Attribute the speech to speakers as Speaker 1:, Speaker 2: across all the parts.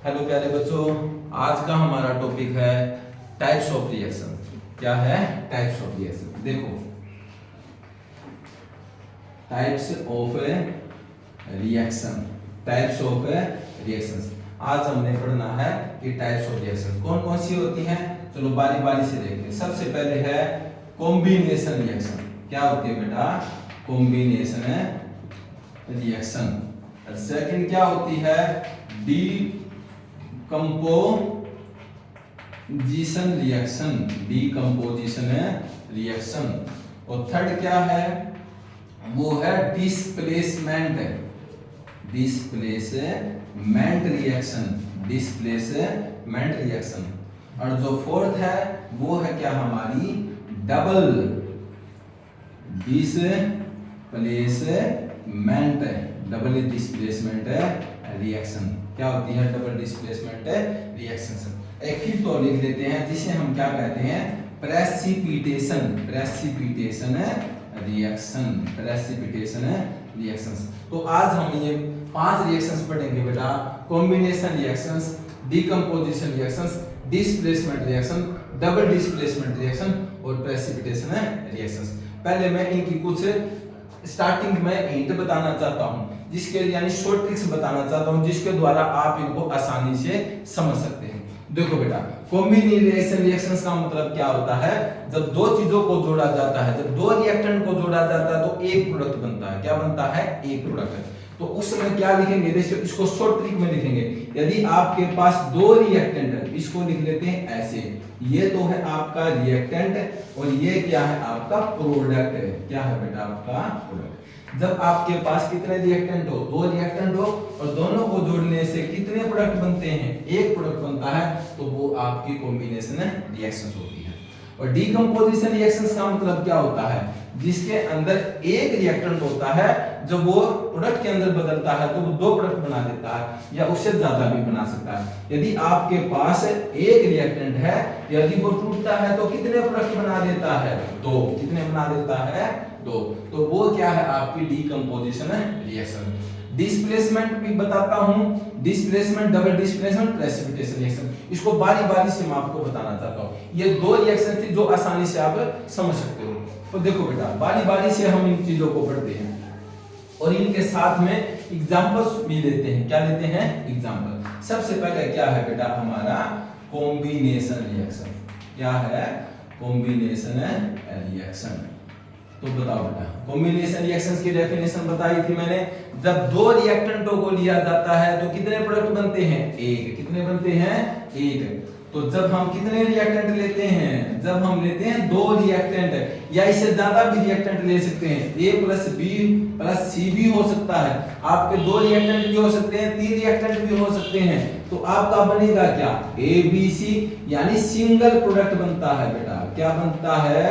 Speaker 1: Hello प्यारे बच्चों, आज का हमारा टॉपिक है टाइप्स ऑफ रिएक्शन। क्या है टाइप्स ऑफ रिएक्शन? देखो, types of reaction, types of reactions. आज हमने पढ़ना है कि टाइप्स ऑफ रिएक्शन कौन कौन सी होती हैं। चलो बारी बारी से देखते हैं। सबसे पहले है कॉम्बिनेशन रिएक्शन। क्या होती है बेटा? Combination reaction. और सेकंड क्या होती है? Decomposition reaction, decomposition reaction. और थर्ड क्या है? वो है displacement, displacement reaction, displacement reaction. और जो फोर्थ है वो है क्या हमारी? Double displacement, double displacement reaction. क्या होती है डबल डिस्प्लेसमेंट रिएक्शन? एक फिर तो लिख लेते हैं जिसे हम क्या कहते हैं? Precipitation, precipitation reaction, precipitation reactions. तो आज हम ये 5 रिएक्शंस पढ़ेंगे बेटा। Combination reactions, decomposition reactions, displacement reaction, double displacement reaction और प्रेसिपिटेशन रिएक्शंस। पहले मैं इनकी कुछ स्टार्टिंग में हिंट बताना चाहता हूं, जिसके यानी शॉर्ट ट्रिक्स बताना चाहता हूं, जिसके द्वारा आप इनको आसानी से समझ सकते हैं। देखो बेटा, कॉम्बिनेशन रिएक्शंस का मतलब क्या होता है? जब दो चीजों को जोड़ा जाता है, जब दो रिएक्टेंट को जोड़ा जाता है तो एक प्रोडक्ट बनता है। क्या बनता है? एक प्रोडक्ट। तो उस समय क्या लिखेंगे? इसको शॉर्ट ट्रिक में लिखेंगे। यदि आपके पास दो रिएक्टेंट है, इसको लिख लेते हैं ऐसे। ये तो है आपका रिएक्टेंट और ये क्या है? आपका प्रोडक्ट है। क्या है बेटा? आपका प्रोडक्ट। जब आपके पास कितने रिएक्टेंट हो? दो रिएक्टेंट हो और दोनों को जोड़ने से कितने प्रोडक्ट बनते हैं? एक प्रोडक्ट बनता है। तो वो आपकी कॉम्बिनेशन रिएक्शंस होती है। और डीकंपोजिशन रिएक्शंस का मतलब क्या होता है? जिसके अंदर एक रिएक्टेंट होता है, जब वो प्रोडक्ट के अंदर बदलता है तो वो दो प्रोडक्ट बना देता है या उससे ज्यादा भी बना सकता है। यदि आपके पास एक रिएक्टेंट है, यदि वो टूटता है तो कितने प्रोडक्ट बना देता है? दो। कितने बना देता है? दो। तो वो क्या है? आपकी डीकंपोजिशन रिएक्शन। डिस्प्लेसमेंट भी बताता हूं, displacement, double displacement, precipitation reaction. इसको बारी बारी से मैं आपको बताना चाहता हूं। ये दो रिएक्शन थी जो आसानी से आप समझ सकते हो। तो देखो बेटा, बारी बारी से हम इन चीजों को पढ़ते हैं और इनके साथ में एग्जांपल्स भी लेते हैं। क्या लेते हैं? एग्जांपल। सबसे पहले क्या है बेटा? हमारा कॉम्बिनेशन रिएक्शन। क्या है? Combination reaction. तो बताओ बेटा, कॉम्बिनेशन रिएक्शंस की डेफिनेशन बताई थी मैंने। जब दो रिएक्टेंटों को लिया जाता है तो कितने प्रोडक्ट बनते हैं? एक। कितने बनते हैं? एक। तो जब हम कितने रिएक्टेंट लेते हैं? जब हम लेते हैं दो रिएक्टेंट या इससे ज्यादा भी रिएक्टेंट ले सकते हैं। A plus B plus C भी हो सकता है। आपके दो रिएक्टेंट भी हो सकते हैं, 3 रिएक्टेंट भी हो सकते हैं। तो आपका बनेगा क्या? ABC, यानी सिंगल प्रोडक्ट बनता है बेटा। क्या बनता है?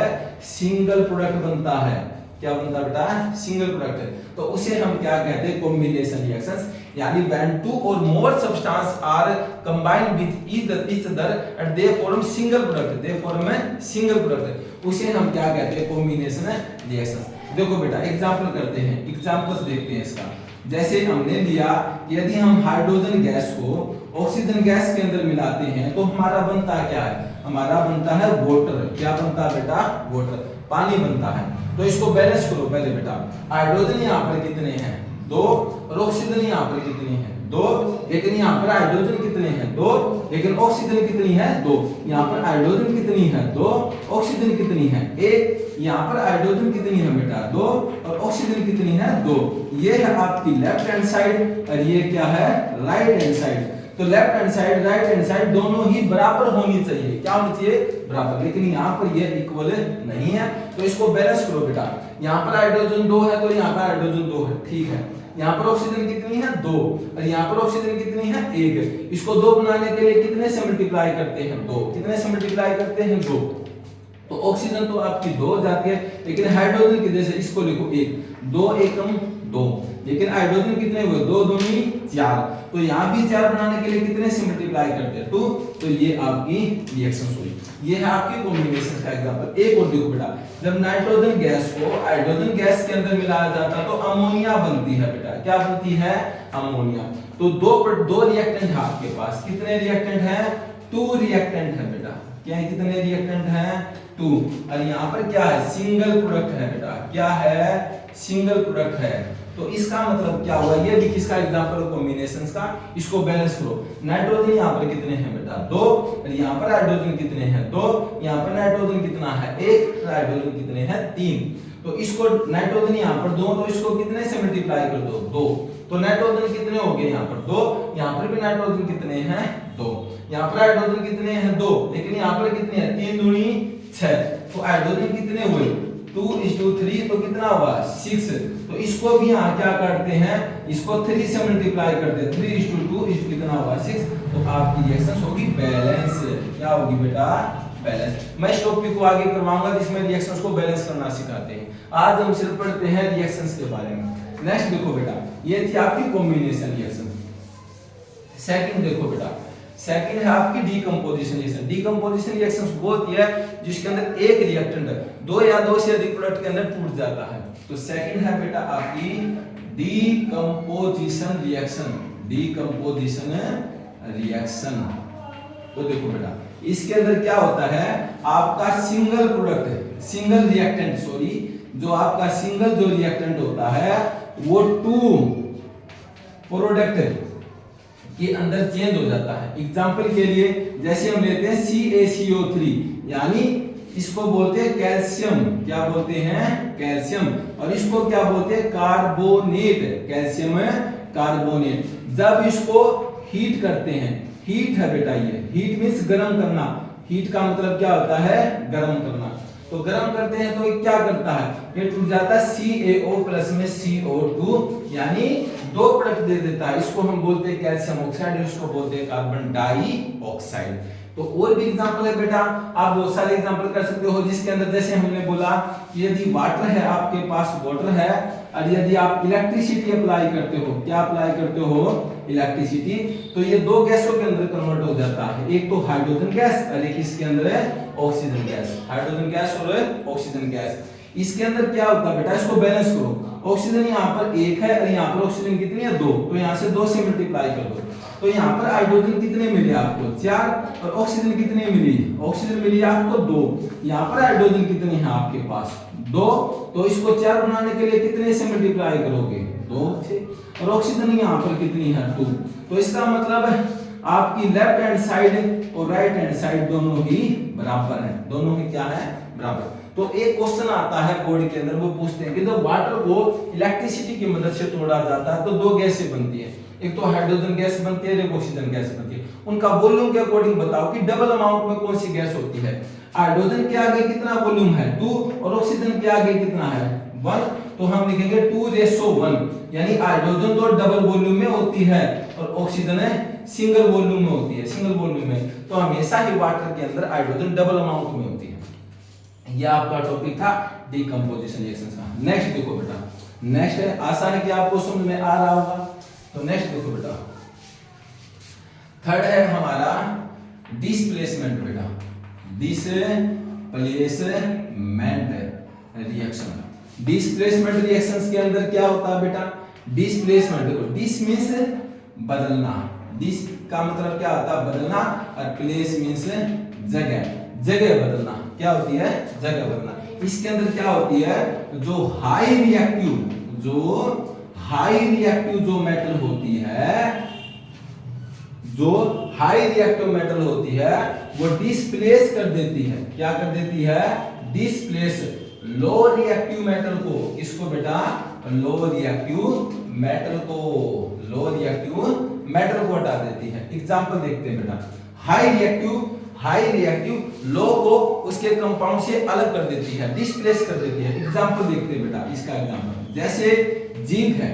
Speaker 1: सिंगल प्रोडक्ट बनता है। क्या बनता है बेटा? Single product. तो उसे हम क्या कहते हैं? Combination reactions. यानी when two or more substances are combined with each other and they form single product, they form a single product, उसे हम क्या कहते हैं? Combination reactions. देखो बेटा, एग्जांपल करते हैं, एग्जांपल्स देखते हैं इसका। जैसे हमने लिया, यदि हम हाइड्रोजन गैस को ऑक्सीजन गैस के अंदर मिलाते हैं तो हमारा बनता क्या है? हमारा बनता है वाटर। क्या बनता है बेटा? वाटर, पानी बनता है। तो इसको बैलेंस करो पहले बेटा। हाइड्रोजन यहाँ पर कितने हैं? 2। और ऑक्सीजन यहाँ पर कितनी है? 2। लेकिन यहाँ पर हाइड्रोजन कितने हैं? 2। लेकिन ऑक्सीजन कितनी है? 2। यहाँ पर हाइड्रोजन कितनी है? 2। ऑक्सीजन कितनी है? 1। यहाँ पर हाइड्रोजन कितनी है बेटा? 2। और ऑक्सीजन कितनी है? 2। ये है आपकी लेफ्ट हैंड साइड और ये क्या है? Right hand side. तो left hand side, right hand side दोनों ही बराबर होनी चाहिए। क्या होनी चाहिए? बराबर। लेकिन यहाँ पर ये इक्वल नहीं है, तो इसको बैलेंस करो बेटा। यहाँ पर हाइड्रोजन 2 है तो यहाँ पर हाइड्रोजन 2 है, ठीक है। यहाँ पर ऑक्सीजन कितनी है? 2। और यहाँ पर ऑक्सीजन कितनी है? 1। इसको 2 बनाने के लिए कितने से मल्टीप्लाई करते हैं? 2। कितने से मल्टीप्लाई करते हैं? 2। तो ऑक्सीजन तो आपकी 2 हो जाती है, लेकिन हाइड्रोजन की जैसे इसको लिखो 1। 2 एकम 2, लेकिन हाइड्रोजन कितने हुए, 2 दूनी 4, तो यहाँ भी 4 बनाने के लिए कितने से मल्टीप्लाई करते हैं 2, तो ये आपकी रिएक्शन हुई। ये है आपकी कॉम्बिनेशन का एग्जांपल। एक और देखो बेटा, जब नाइट्रोजन गैस को हाइड्रोजन गैस के अंदर मिलाया जाता तो अमोनिया बनती है बेटा, क्या बनती है, अमोनिया। तो दो रिएक्टेंट है आपके पास, कितने रिएक्टेंट हैं, 2 रिएक्टेंट है बेटा, क्या है, कितने रिएक्टेंट हैं, 2, और यहाँ पर क्या है, सिंगल प्रोडक्ट है बेटा, क्या है, सिंगल प्रोडक्ट है। तो इसका मतलब क्या हुआ, ये भी किसका एग्जांपल है, कॉम्बिनेशंस का। इसको बैलेंस करो, नाइट्रोजन यहाँ पर कितने हैं बेटा, 2, और यहाँ पर हाइड्रोजन कितने हैं, 2, यहाँ पर नाइट्रोजन कितना है, 1, हाइड्रोजन कितने हैं, 3। तो इसको नाइट्रोजन यहाँ पर 2, तो इसको कितने से मल्टीप्लाई कर दो, 2, तो नाइट्रोजन कितने हो गए यहाँ पर 2, यहाँ पर भी नाइट्रोजन कितने हैं, 2, यहाँ पर हाइड्रोजन कितने हैं, 2, लेकिन यहाँ पर कितने हैं, 3 दूनी 6, तो हाइड्रोजन कितने हुए, 2:3, तो कितना हुआ, 6। तो इसको भी यहाँ क्या करते हैं, इसको 3 से मल्टीप्लाई करते हैं, 3:2 कितना हुआ, 6। तो आपकी रिएक्शन होगी बैलेंस, क्या होगी बेटा, बैलेंस। मैं इस टॉपिक को आगे करवाऊंगा जिसमें रिएक्शंस को बैलेंस करना सिखाते हैं। आज हम सिर्फ पढ़ते हैं रिएक्शंस के बारे में। नेक्स्ट देखो बेटा, ये थी आपकी कॉम्बिनेशन रिएक्शन। सेकंड देखो बेटा, सेकंड है आपकी डीकंपोजिशन रिएक्शन। डीकंपोजिशन रिएक्शंस वो होती है जिसके अंदर एक रिएक्टेंट 2 या 2 से अधिक प्रोडक्ट के अंदर टूट जाता है। तो सेकंड है बेटा आपकी डीकंपोजिशन रिएक्शन, डीकंपोजिशन रिएक्शन। तो देखो बेटा, इसके अंदर क्या होता है, आपका single product, single reactant, sorry, जो आपका सिंगल जो रिएक्टेंट होता है वो 2 प्रोडक्ट के अंदर चेंज हो जाता है। एग्जांपल के लिए जैसे हम लेते हैं CaCO3, यानी इसको बोलते हैं कैल्शियम, क्या बोलते हैं, कैल्शियम, और इसको क्या बोलते हैं, कार्बोनेट, कैल्शियम कार्बोनेट। जब इसको हीट करते हैं, हीट है बेटा, ये हीट मींस गर्म करना, हीट का मतलब क्या होता है, गर्म करना। तो गर्म करते हैं तो ये क्या करता है, ये टूट जाता है CaO प्लस में CO2, यानी 2 प्रोडक्ट दे देता है। इसको हम बोलते हैं कैल्शियम ऑक्साइड, इसको बोलते हैं कार्बन डाइऑक्साइड। तो और भी एग्जांपल है बेटा, आप बहुत सारे एग्जांपल कर सकते हो जिसके अंदर जैसे हमने बोला कि यदि वाटर है, आपके पास वाटर है, और यदि आप इलेक्ट्रिसिटी अप्लाई करते हो, क्या अप्लाई करते हो, इलेक्ट्रिसिटी, तो ये 2 गैसों के अंदर कन्वर्ट हो जाता है। एक तो हाइड्रोजन गैस और एक इसके अंदर है ऑक्सीजन गैस, हाइड्रोजन गैस और ऑक्सीजन गैस। इसके अंदर क्या होता है बेटा, इसको बैलेंस करो, ऑक्सीजन यहाँ पर 1 है और यहाँ पर ऑक्सीजन कितनी है, 2, तो यहाँ से 2 से मल्टीप्लाई कर दो। तो यहाँ पर हाइड्रोजन कितने मिले आपको, 4, और ऑक्सीजन कितने मिली, ऑक्सीजन मिली आपको 2, यहाँ पर हाइड्रोजन कितने हैं आपके पास, 2, तो इसको 4 बनाने के लिए कितने से मल्टीप्लाई करोगे, 2 से, और ऑक्सीजन यहाँ पर कितनी है, 2। तो इसका मतलब आपकी लेफ्ट हैंड साइड और राइट हैंड साइड दोनों ही बराबर है, दोनों ही क्या है, बराबर। तो एक क्वेश्चन आता है बोर्ड के अंदर, वो पूछते हैं कि जब वाटर को इलेक्ट्रिसिटी की मदद से तोड़ा जाता है तो 2 गैसें बनती है, एक तो हाइड्रोजन गैस बनती है, एक ऑक्सीजन गैस बनती है। उनका वॉल्यूम के अकॉर्डिंग बताओ कि डबल अमाउंट में कौन सी गैस होती है। हाइड्रोजन के आगे कितना वॉल्यूम है, 2, और ऑक्सीजन के आगे कितना है, 1, तो हम लिखेंगे 2:1, यानी हाइड्रोजन तो डबल वॉल्यूम में होती है और ऑक्सीजन सिंगल वॉल्यूम में होती है, सिंगल वॉल्यूम में। तो हमेशा ही वाटर के अंदर हाइड्रोजन डबल अमाउंट में होती है। यह आपका टॉपिक था डीकंपोजिशन रिएक्शंस का। नेक्स्ट देखो बेटा, नेक्स्ट है, आशा है कि आपको समझ में आ रहा होगा। तो नेक्स्ट देखो बेटा, थर्ड है हमारा डिस्प्लेसमेंट बेटा, डिस्प्लेसमेंट रिएक्शन। डिस्प्लेसमेंट रिएक्शंस के अंदर क्या होता है बेटा, डिस्प्लेसमेंट, देखो डिस मींस बदलना, डिस का मतलब क्या होता है, बदलना, और प्लेस मींस जगह, जगह बदलना, क्या होती है, जगह बदलना। इसके अंदर क्या होती है, जो हाई रिएक्टिव जो मेटल होती है, जो हाई रिएक्टिव मेटल होती है वो डिस्प्लेस कर देती है, क्या कर देती है, डिस्प्लेस लो रिएक्टिव मेटल को, किसको बेटा, लो रिएक्टिव मेटल को, लो रिएक्टिव मेटल को हटा देती है। एग्जांपल देखते हैं बेटा, हाई रिएक्टिव लो को उसके कंपाउंड से अलग कर देती है, डिस्प्लेस कर देती है। एग्जांपल देखते हैं बेटा, इसका एग्जांपल जैसे जिंक है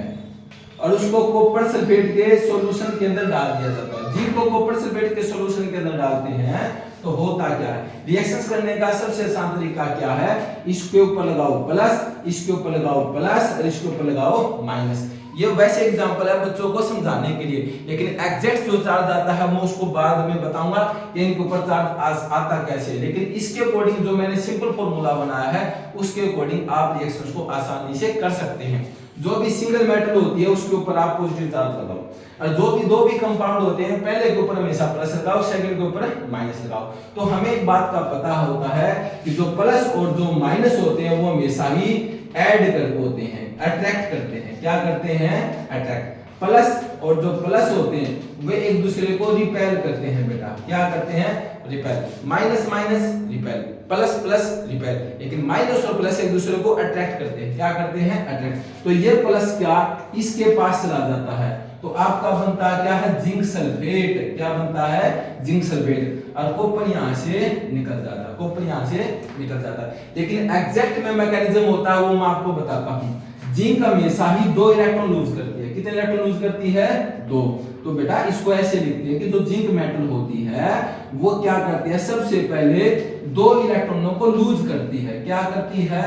Speaker 1: और उसको कॉपर सल्फेट के सॉल्यूशन के अंदर डाल दिया जाता है। जिंक को कॉपर सल्फेट के सॉल्यूशन के अंदर डालते हैं तो होता क्या है, रिएक्शंस करने का सबसे आसान तरीका क्या है, इसके ऊपर लगाओ प्लस, इसके ऊपर लगाओ प्लस और इसके ऊपर लगाओ माइनस। ये वैसे एग्जांपल है बच्चों को समझाने के लिए, लेकिन एग्जैक्ट जो चार्ज आता है मैं उसको बाद में बताऊंगा कि इनके ऊपर चार्ज आता कैसे। लेकिन इसके अकॉर्डिंग जो मैंने सिंपल फॉर्मूला बनाया है उसके अकॉर्डिंग आप रिएक्शंस को आसानी से कर सकते हैं। जो भी सिंगल मेटल होती है उसके ऊपर आप पॉजिटिव चार्ज लगाओ, और जो भी दो भी कंपाउंड होते हैं पहले के ऊपर हमेशा प्लस लगाओ, सेकंड के ऊपर माइनस लगाओ। तो हमें एक बात का पता होता है कि जो प्लस और जो माइनस होते हैं वो हमेशा ही ऐड कर होते हैं, अट्रैक्ट करते हैं। क्या करते हैं, अट्रैक्ट। प्लस और जो प्लस होते हैं वे एक दूसरे को रिपेल करते हैं बेटा, क्या करते हैं, repel. Minus minus repel, plus plus repel. लेकिन माइनस और प्लस एक दूसरे को अट्रैक्ट करते हैं, क्या करते हैं, अट्रैक्ट। तो ये प्लस क्या इसके पास चला जाता है तो आपका बनता है क्या है, जिंक सल्फेट। क्या बनता है, जिंक सल्फेट। और कॉपर यहां से निकल जाता है, कॉपर यहां से निकल जाता है। लेकिन एग्जैक्ट में मैकेनिज्म होता है वो मैं आपको बताता हूं। जिंक हमेशा ही 2 इलेक्ट्रॉन लूज करती है। कितने इलेक्ट्रॉन लूज करती है, 2। तो बेटा इसको ऐसे लिखते हैं कि जो जिंक मेटल होती है वो क्या करती है, सबसे पहले 2 इलेक्ट्रॉनों को लूज करती है। क्या करती है,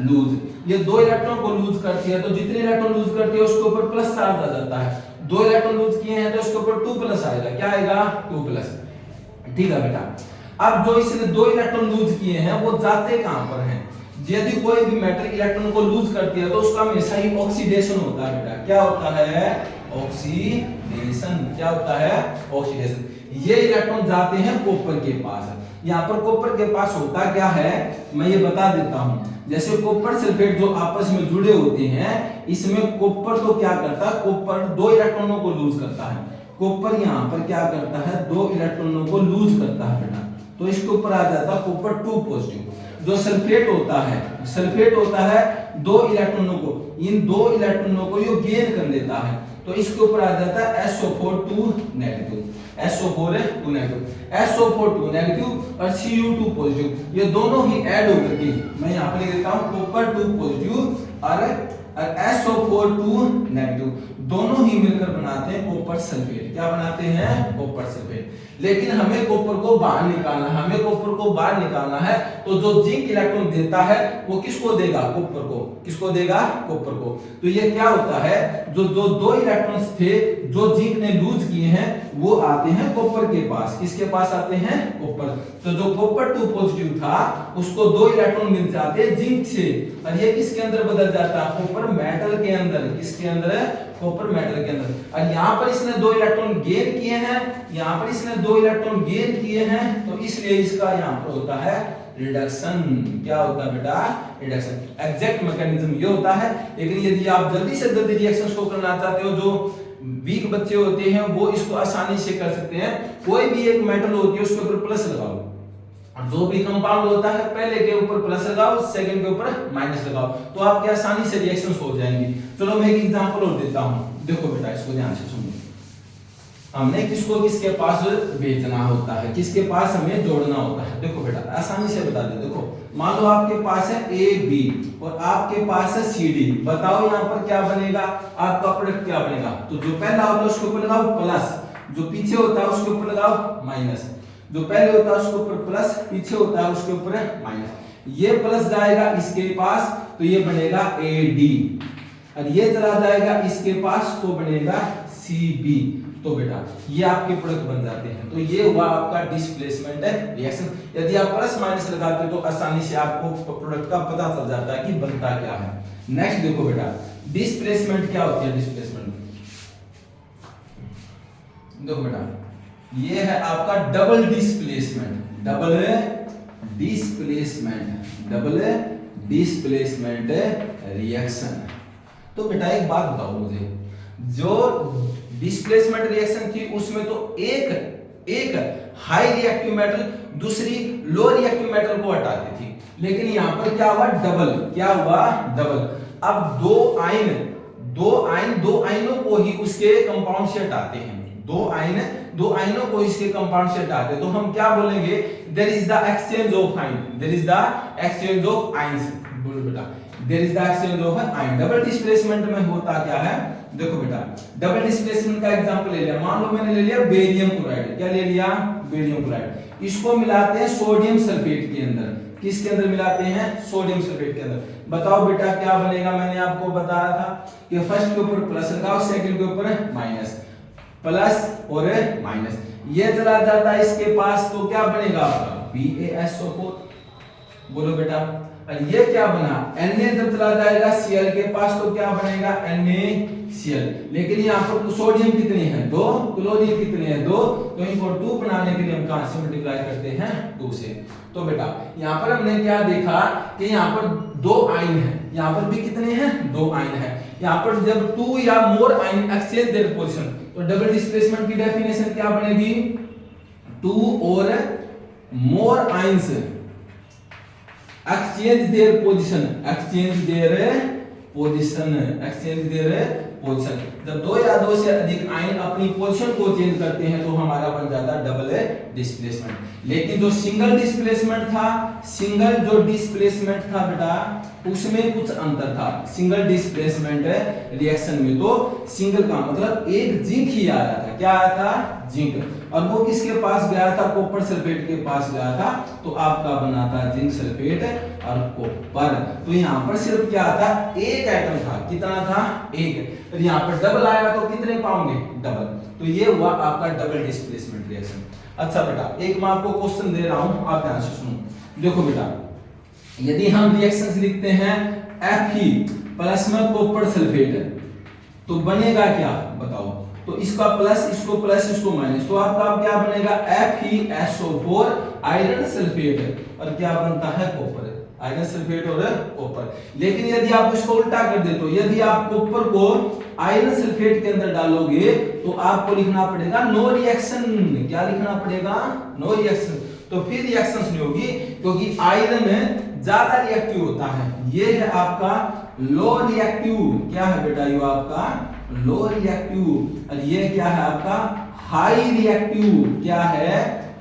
Speaker 1: लूज। ये 2 इलेक्ट्रॉन को लूज करती है तो जितने इलेक्ट्रॉन लूज करती है उसके ऊपर प्लस चार्ज आ जाता है। 2 इलेक्ट्रॉन लूज किए हैं तो उसके ऊपर 2 प्लस आएगा। क्या आएगा, 2 प्लस। ठीक है बेटा। अब जो इसने 2 इलेक्ट्रॉन लूज किए हैं वो जाते कहां पर हैं, यदि कोई भी मेटल इलेक्ट्रॉन को लूज करती है तो उसका हमेशा ही ऑक्सीडेशन होता है बेटा। क्या होता है, ऑक्सीडेशन। क्या होता है, ऑक्सीडेशन। ये इलेक्ट्रॉन जाते हैं कॉपर के पास। यहाँ पर कॉपर के पास होता क्या है मैं ये बता देता हूं। जैसे कॉपर सल्फेट जो आपस में जुड़े होते हैं इसमें कॉपर तो क्या करता है, कॉपर 2 इलेक्ट्रॉनों को लूज करता है। कॉपर यहाँ पर क्या करता है, 2 इलेक्ट्रॉनों को लूज करता है बेटा। तो इसके ऊपर आ जाता है कॉपर 2 पॉजिटिव। जो सल्फेट होता है, सल्फेट होता है 2 इलेक्ट्रॉनों को, इन 2 इलेक्ट्रॉनों को ये गेन कर लेता है तो इसके ऊपर आ जाता है SO4 2 negative, SO4 2 negative, SO4 2 negative और Cu2 पॉजिटिव। ये दोनों ही ऐड होकर के मैं यहां पर लिख देता हूं कॉपर 2 पॉजिटिव और SO4 2 नेगेटिव, दोनों ही मिलकर बनाते हैं कॉपर सल्फेट। क्या बनाते हैं, कॉपर सल्फेट। लेकिन हमें कॉपर को बाहर निकालना है, हमें कॉपर को बाहर निकालना है तो जो जिंक इलेक्ट्रॉन देता है वो किसको देगा, कॉपर को। किसको देगा, कॉपर को। तो ये क्या होता है, जो 2 इलेक्ट्रॉन्स थे जो जिंक ने लूज किए हैं वो आते हैं कॉपर के पास। किसके पास आते हैं, कॉपर। तो जो कॉपर 2 पॉजिटिव था उसको 2 इलेक्ट्रॉन मिल जाते हैं जिंक से और ये किसके अंदर बदल जाता है, कॉपर मेटल के अंदर। किसके अंदर है, कॉपर मेटल के अंदर। और यहाँ पर इसने 2 इलेक्ट्रॉन गेन किए हैं, यहाँ पर इसने 2 इलेक्ट्रॉन गेन किए हैं तो इसलिए इसका यहाँ पर होता है रिडक्शन। क्या होता है बेटा, रिडक्शन। एग्जैक्ट मैकेनिज्म ये होता है। लेकिन यदि आप जल्दी से जल्दी रिएक्शंस को करना चाहते हो, जो वीक बच्चे होते हैं वो इसको आसानी से कर सकते हैं। कोई भी एक मेटल होती है उसके ऊपर प्लस लगाओ, और जो भी कंपाउंड होता है पहले के ऊपर प्लस लगाओ, सेकंड के ऊपर माइनस लगाओ, तो आपके आसानी से रिएक्शंस हो जाएंगी। चलो मैं एक एग्जांपल और देता हूं, देखो बेटा इसको ध्यान से सुनो। हमने किसको किसके पास भेजना होता है, किसके पास हमें जोड़ना होता है। देखो बेटा आसानी से बता दे। देखो मान लो आपके पास है AB और आपके पास है CD। बताओ यहाँ पर क्या बनेगा, आपका प्रोडक्ट क्या बनेगा। तो जो पहला होता है उसके ऊपर लगाओ प्लस, जो पीछे होता है उसके ऊपर लगाओ माइनस। जो पहले होता है उसके ऊपर प्लस, पीछे होता है उसके ऊपर माइनस। ये प्लस जाएगा इसके पास तो ये बनेगा AD, और ये चला जाएगा इसके पास तो बनेगा CB। तो बेटा ये आपके प्रोडक्ट बन जाते हैं। तो ये हुआ आपका डिस्प्लेसमेंट है रिएक्शन। यदि आप प्लस माइनस लगाते हो तो आसानी से आपको प्रोडक्ट का पता चल जाता है कि बनता क्या है। नेक्स्ट देखो बेटा डिस्प्लेसमेंट क्या होती है। डिस्प्लेसमेंट देखो बेटा ये है आपका double displacement. Double displacement, double displacement reaction. तो बेटा एक बात बताओ मुझे, जो डिस्प्लेसमेंट रिएक्शन थी उसमें तो एक हाई रिएक्टिव मेटल दूसरी लो रिएक्टिव मेटल को हटाती थी, लेकिन यहां पर क्या हुआ, डबल। क्या हुआ, डबल। अब दो आयनों को ही उसके कंपाउंड से हटाते हैं। दो आयनों को इसके कंपाउंड से हटाते हैं तो हम क्या बोलेंगे, there is the exchange of ion, there is the exchange of ions. बोलो बेटा, there is the exchange of ion. Double displacement में होता क्या है, देखो बेटा, डबल डिस्प्लेसमेंट का एग्जांपल ले लिया, मान लो मैंने ले लिया बेरियम क्लोराइड, क्या ले लिया, बेरियम क्लोराइड, इसको मिलाते हैं सोडियम सल्फेट के अंदर, किसके अंदर मिलाते हैं, सोडियम सल्फेट के अंदर, बताओ बेटा क्या बनेगा, मैंने आपको बताया था कि फर्स्ट के ऊपर प्लस लगाओ, सेकंड के ऊपर माइनस, प्लस और माइनस, ये चला जाता है इसके पास तो क्या बनेगा आपका BaSO4, बोलो बेटा, और ये क्या बना, Na जब चला जाएगा Cl के पास तो क्या बनेगा NaCl, लेकिन यहाँ पर सोडियम कितनी है 2, क्लोरीन कितने हैं 2, तो इनको 2 बनाने के लिए हम कहां से मल्टीप्लाई करते हैं 2 से। तो बेटा यहाँ पर हमने क्या देखा कि यहाँ पर 2 आयन है, यहाँ पर भी कितने हैं 2 आयन है, यहाँ पर जब 2 या मोर आयन एक्सचेंज देयर पोजीशन, तो डबल डिस्प्लेसमेंट की डेफिनेशन क्या बनेगी, 2 और मोर ions exchange their position, exchange their position, exchange their position, जब 2 या 2 से अधिक आयन अपनी पोजीशन को चेंज करते हैं तो हमारा बन जाता है डबल डिस्प्लेसमेंट। लेकिन जो सिंगल डिस्प्लेसमेंट था, सिंगल जो डिस्प्लेसमेंट था बेटा उसमें कुछ अंतर था, सिंगल डिस्प्लेसमेंट रिएक्शन में तो सिंगल का मतलब एक जिंक ही आ रहा था, क्या आया था जिंक, और वो किसके पास गया था, कॉपर सल्फेट के पास गया था, तो आपका बना था जिंक सल्फेट और कॉपर। तो यहाँ पर सिर्फ क्या था, एक एटम था, कितना था एक, और यहाँ पर डबल आया तो कितने पाओगे डबल, तो ये हुआ आपका डबल डिस्प्लेसमेंट रिएक्शन। अच्छा बेटा एक मैं आपको क्वेश्चन दे रहा हूं, आप ध्यान से सुनो, देखो बेटा यदि हम रिएक्शंस लिखते हैं Fe प्लस में कॉपर सल्फेट तो बनेगा क्या बताओ, तो इसका प्लस इसको माइनस, तो आपका क्या बनेगा FeSO4 आयरन सल्फेट, और क्या बनता है कॉपर, आयरन सल्फेट और कॉपर। लेकिन यदि आप इसको उल्टा कर दे, तो यदि आप कॉपर को आयरन सल्फेट के अंदर डालोगे तो आपको लिखना पड़ेगा नो रिएक्शन, क्या लिखना पड़ेगा नो रिएक्शन, तो फिर रिएक्शंस नहीं होगी क्योंकि आयरन ज्यादा रिएक्टिव होता है, ये है आपका लो रिएक्टिव, क्या है बेटा ये आपका लो रिएक्टिव, और ये क्या है आपका हाई रिएक्टिव, क्या है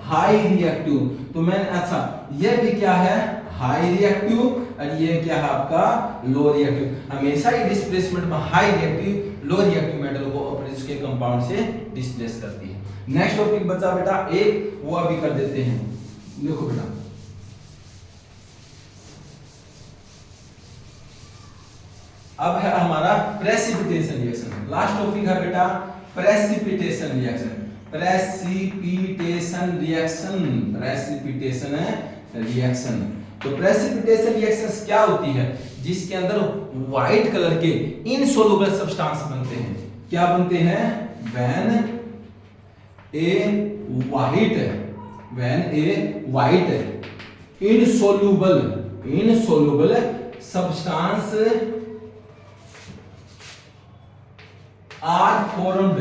Speaker 1: हाई रिएक्टिव। तो मैंने अच्छा ये भी क्या है हाई रिएक्टिव, और ये क्या है आपका लो रिएक्टिव। हमेशा ही डिस्प्लेसमेंट में high reactive low reactive metal को अपने इसके कंपाउंड से डिस्प्लेस करती है। नेक्स्ट टॉपिक बचा बेटा एक, वो अभी कर देते हैं, देखो बेटा अब है हमारा प्रेसिपिटेशन रिएक्शन, लास्ट टॉपिक है बेटा precipitation reaction, precipitation reaction, precipitation reaction. तो प्रेसिपिटेशन रिएक्शंस क्या होती है, जिसके अंदर व्हाइट कलर के इनसोल्युबल सब्सटेंस बनते हैं, क्या बनते हैं, when a white insoluble substance are formed,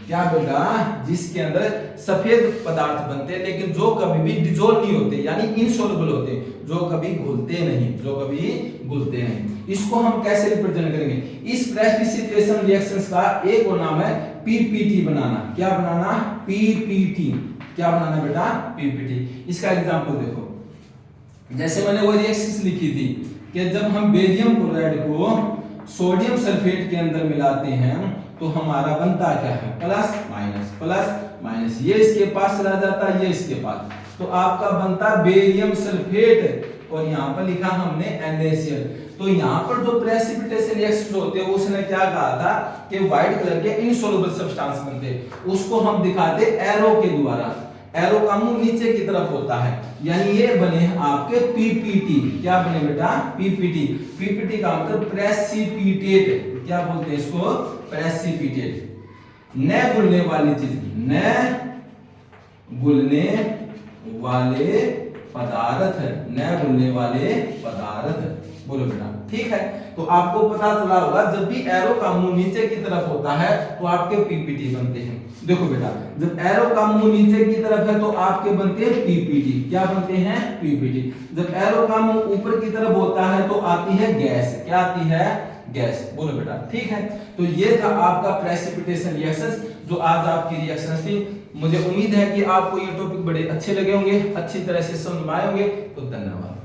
Speaker 1: क्या बेटा जिसके अंदर सफेद पदार्थ बनते हैं लेकिन जो कभी भी डिसॉल्व नहीं होते, यानी इनसोल्युबल होते, जो कभी घुलते नहीं, इसको हम कैसे रिप्रेजेंट करेंगे, इस प्रेसिपिटेशन रिएक्शंस का एक और नाम है पीपीटी बनाना, क्या बनाना पीपीटी, क्या बनाना बेटा पीपीटी। इसका एग्जांपल देखो, जैसे मैंने वो रिएक्शंस लिखी थी कि जब हम बेरियम क्लोराइड को सोडियम सल्फेट के अंदर मिलाते हैं तो हमारा बनता क्या है प्लस माइनस, ये इसके पास चला जाता है, ये इसके पास, तो आपका बनता बेरियम सल्फेट, और यहाँ पर लिखा हमने NaCl। तो यहाँ पर जो प्रेसिपिटेशन रिएक्शन होते हैं उसने क्या कहा था कि व्हाइट कलर के इनसोल्युबल सब्सटेंस बनते, उसको हम दिखाते एरो के द्वारा, एरो का मुंह नीचे की तरफ होता है, यानी ये बने आपके पीपीटी, क्या बने बेटा पीपीटी का मतलब प्रेसिपिटेट, क्या बोलते हैं इसको प्रेसिपिटेट, न घुलने वाली चीज, न घुलने वाले पदार्थ, बोलो बेटा ठीक है। तो आपको पता चला होगा जब भी एरो का मुंह नीचे की तरफ होता है तो आपके पीपीटी बनते हैं। देखो बेटा जब एरो का मुंह नीचे की तरफ है तो आपके बनते हैं पीपीटी, क्या बनते हैं पीपीटी। जब एरो का मुंह ऊपर की तरफ होता है तो आती है गैस, क्या आती है गैस, बोलो बेटा ठीक है। तो ये था आपका प्रेसिपिटेशन रिएक्शंस जो आज आपकी रिएक्शंस थी। मुझे उम्मीद है कि आपको ये टॉपिक बड़े अच्छे लगे होंगे, अच्छी तरह से समझ में आए होंगे। तो धन्यवाद।